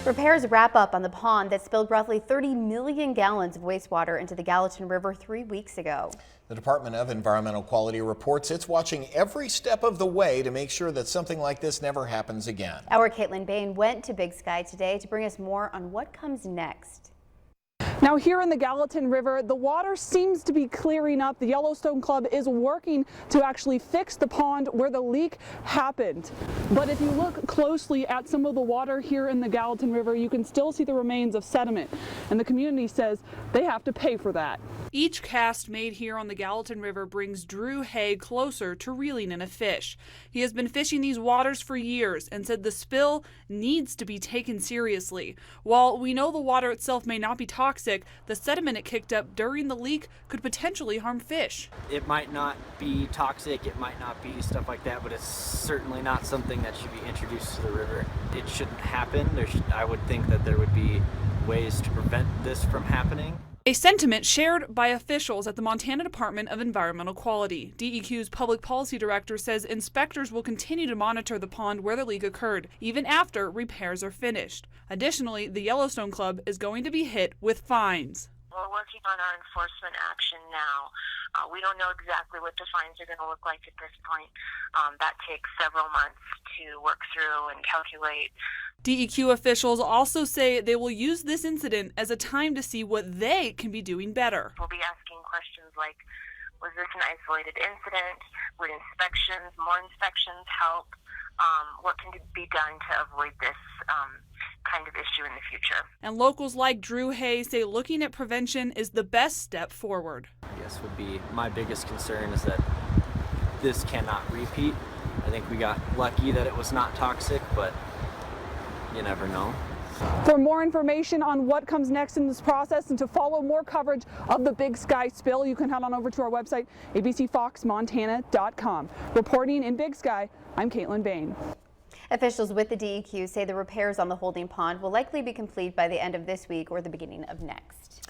Repairs wrap up on the pond that spilled roughly 30 million gallons of wastewater into the Gallatin River 3 weeks ago. The Department of Environmental Quality reports it's watching every step of the way to make sure that something like this never happens again. Our Caitlin Bain went to Big Sky today to bring us more on what comes next. Now here in the Gallatin River, the water seems to be clearing up. The Yellowstone Club is working to actually fix the pond where the leak happened. But if you look closely at some of the water here in the Gallatin River, you can still see the remains of sediment. And the community says they have to pay for that. Each cast made here on the Gallatin River brings Drew Hay closer to reeling in a fish. He has been fishing these waters for years and said the spill needs to be taken seriously. While we know the water itself may not be toxic, the sediment it kicked up during the leak could potentially harm fish. It might not be toxic, it might not be stuff like that, but it's certainly not something that should be introduced to the river. It shouldn't happen. I would think that there would be ways to prevent this from happening. A sentiment shared by officials at the Montana Department of Environmental Quality. DEQ's public policy director says inspectors will continue to monitor the pond where the leak occurred, even after repairs are finished. Additionally, the Yellowstone Club is going to be hit with fines. We're working on our enforcement action now. We don't know exactly what the fines are going to look like at this point. That takes several months to work through and calculate. DEQ officials also say they will use this incident as a time to see what they can be doing better. We'll be asking questions like, was this an isolated incident? Would more inspections help? What can be done to avoid this kind of issue in the future? And locals like Drew Hay say looking at prevention is the best step forward. I guess would be my biggest concern is that this cannot repeat. I think we got lucky that it was not toxic, but you never know. For more information on what comes next in this process and to follow more coverage of the Big Sky spill, you can head on over to our website, abcfoxmontana.com. Reporting in Big Sky, I'm Caitlin Bain. Officials with the DEQ say the repairs on the holding pond will likely be complete by the end of this week or the beginning of next.